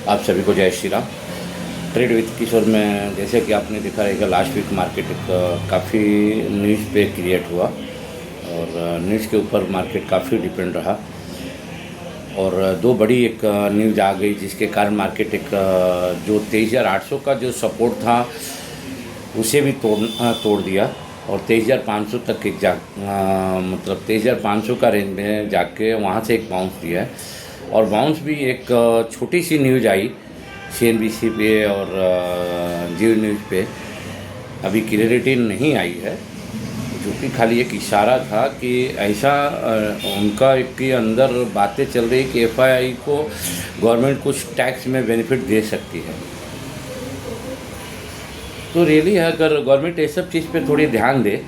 आप सभी को जय श्री राम। ट्रेड विद किशोर में जैसे कि आपने देखा रहेगा लास्ट वीक मार्केट काफ़ी न्यूज़ पे क्रिएट हुआ और न्यूज़ के ऊपर मार्केट काफ़ी डिपेंड रहा और दो बड़ी एक न्यूज़ आ गई जिसके कारण मार्केट एक जो 23,800 का जो सपोर्ट था उसे भी तोड़ दिया और 23,500 तक एक मतलब 23,500 का रेंज में जाके वहाँ से एक बाउंस दिया है। और बाउंस भी एक छोटी सी न्यूज़ आई CNBC पे और जियो न्यूज़ पे, अभी क्लियरिटी नहीं आई है, जो कि खाली एक इशारा था कि ऐसा उनका के अंदर बातें चल रही कि FII को गवर्नमेंट कुछ टैक्स में बेनिफिट दे सकती है। तो रियली अगर गवर्नमेंट ये सब चीज़ पे थोड़ी ध्यान दे,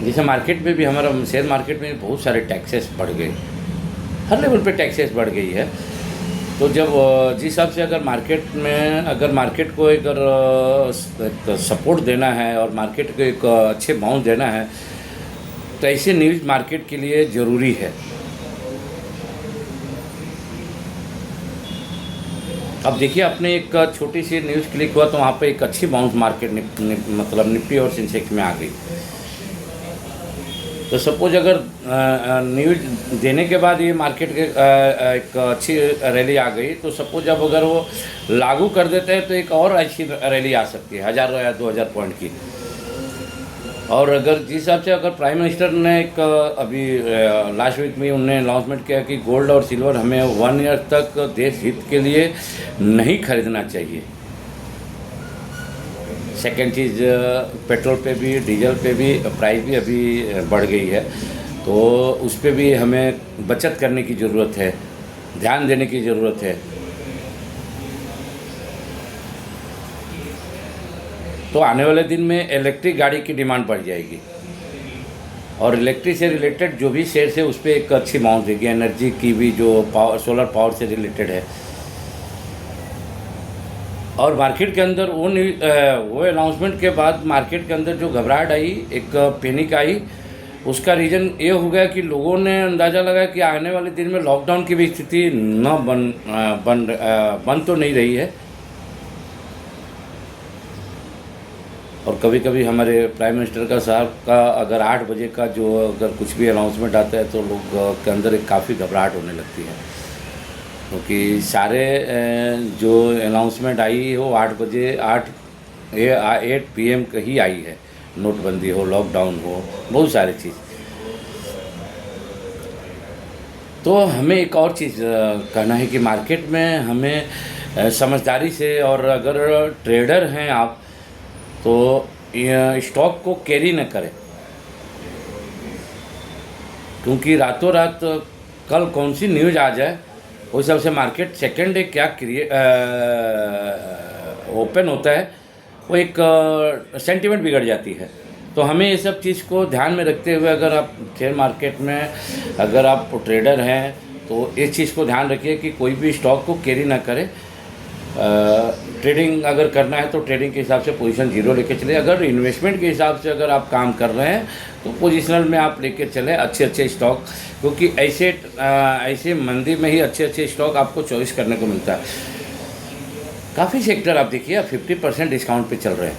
जैसे मार्केट में भी हमारा शेयर मार्केट में बहुत सारे टैक्सेस बढ़ गए, हर लेवल पे टैक्सेस बढ़ गई है। तो जब जिस हिसाब से अगर मार्केट को अगर सपोर्ट देना है और मार्केट को एक अच्छे बाउंस देना है तो ऐसे न्यूज़ मार्केट के लिए ज़रूरी है। अब देखिए आपने एक छोटी सी न्यूज़ क्लिक हुआ तो वहाँ पे एक अच्छी बाउंस मार्केट मतलब निफ्टी और सेंसेक्स में आ गई। तो सपोज अगर न्यूज़ देने के बाद ये मार्केट के एक अच्छी रैली आ गई तो सपोज अब अगर वो लागू कर देते हैं तो एक और अच्छी रैली आ सकती है 1,000 या 2,000 पॉइंट की। और अगर जिस हिसाब से अगर प्राइम मिनिस्टर ने एक अभी लास्ट वीक में उन्होंने अनाउंसमेंट किया कि गोल्ड और सिल्वर हमें 1 ईयर तक देश हित के लिए नहीं खरीदना चाहिए। सेकेंड चीज़, पेट्रोल पे भी डीजल पे भी प्राइस भी अभी बढ़ गई है, तो उस पर भी हमें बचत करने की ज़रूरत है, ध्यान देने की ज़रूरत है। तो आने वाले दिन में इलेक्ट्रिक गाड़ी की डिमांड बढ़ जाएगी और इलेक्ट्रिक से रिलेटेड जो भी शेयर्स है उस पर एक अच्छी बाउंस देगी। एनर्जी की भी जो सोलर पावर से रिलेटेड है और मार्केट के अंदर वो अनाउंसमेंट के बाद मार्केट के अंदर जो घबराहट आई, एक पैनिक आई, उसका रीज़न ये हो गया कि लोगों ने अंदाज़ा लगाया कि आने वाले दिन में लॉकडाउन की भी स्थिति बन तो नहीं रही है। और कभी कभी हमारे प्राइम मिनिस्टर का साहब का अगर 8 बजे का जो अगर कुछ भी अनाउंसमेंट आता है तो लोग के अंदर एक काफ़ी घबराहट होने लगती है, क्योंकि सारे जो अनाउंसमेंट आई हो 8 बजे 8 PM ही आई है। नोटबंदी हो, लॉकडाउन हो, बहुत सारी चीज़। तो हमें एक और चीज़ कहना है कि मार्केट में हमें समझदारी से, और अगर ट्रेडर हैं आप तो स्टॉक को कैरी न करें, क्योंकि रातों रात कल कौन सी न्यूज़ आ जाए उस हिसाब से मार्केट सेकेंड डे क्या ओपन होता है वो एक सेंटिमेंट बिगड़ जाती है। तो हमें ये सब चीज़ को ध्यान में रखते हुए अगर आप शेयर मार्केट में अगर आप ट्रेडर हैं तो इस चीज़ को ध्यान रखिए कि कोई भी स्टॉक को कैरी ना करें। ट्रेडिंग अगर करना है तो ट्रेडिंग के हिसाब से पोजीशन 0 लेके चले। अगर इन्वेस्टमेंट के हिसाब से अगर आप काम कर रहे हैं तो पोजिशनल में आप लेके चले अच्छे स्टॉक, क्योंकि ऐसे मंदी में ही अच्छे स्टॉक आपको चॉइस करने को मिलता है। काफ़ी सेक्टर आप देखिए 50% डिस्काउंट पे चल रहे हैं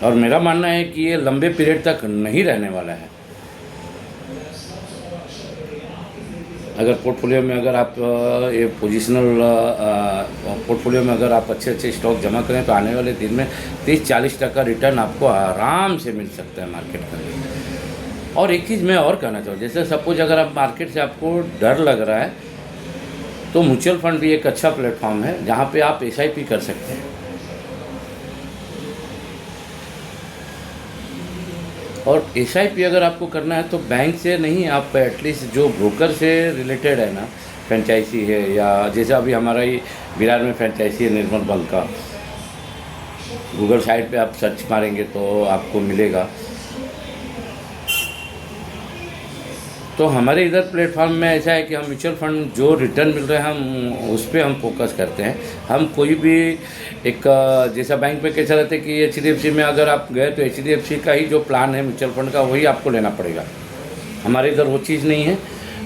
और मेरा मानना है कि ये लंबे पीरियड तक नहीं रहने वाला है। अगर पोर्टफोलियो में अगर आप ये पोजिशनल पोर्टफोलियो में अगर आप अच्छे स्टॉक जमा करें तो आने वाले दिन में 30-40% रिटर्न आपको आराम से मिल सकता है मार्केट का। और एक चीज़ मैं और कहना चाहूँ, जैसे सपोज अगर आप मार्केट से आपको डर लग रहा है तो म्यूचुअल फंड भी एक अच्छा प्लेटफॉर्म है जहाँ पे आप SIP कर सकते हैं। और SIP अगर आपको करना है तो बैंक से नहीं, आप एटलीस्ट जो ब्रोकर से रिलेटेड है ना, फ्रेंचाइजी है या जैसे अभी हमारा ही विरार में फ्रेंचाइजी है निर्मल बैंक का, गूगल साइट पे आप सर्च मारेंगे तो आपको मिलेगा। तो हमारे इधर प्लेटफॉर्म में ऐसा है कि हम म्यूचुअल फंड जो रिटर्न मिल रहे हैं हम उस पर हम फोकस करते हैं। हम कोई भी एक जैसा बैंक में कैसा रहता है कि HDFC में अगर आप गए तो HDFC का ही जो प्लान है म्यूचुअल फंड का वही आपको लेना पड़ेगा। हमारे इधर वो चीज़ नहीं है।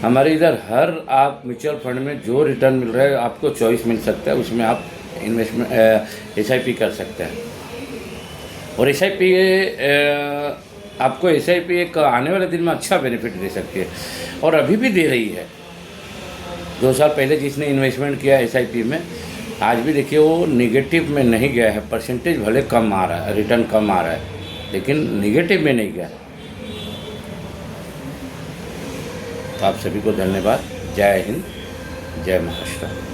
हमारे इधर हर आप म्यूचुअल फंड में जो रिटर्न मिल रहा है आपको चॉइस मिल सकता है, उसमें आप इन्वेस्टमेंट SIP कर सकते हैं। और SIP आपको SIP एक आने वाले दिन में अच्छा बेनिफिट दे सकती है और अभी भी दे रही है। 2 साल पहले जिसने इन्वेस्टमेंट किया SIP में, आज भी देखिए वो निगेटिव में नहीं गया है। परसेंटेज भले कम आ रहा है, रिटर्न कम आ रहा है, लेकिन निगेटिव में नहीं गया। तो आप सभी को धन्यवाद। जय हिंद, जय महाराष्ट्र।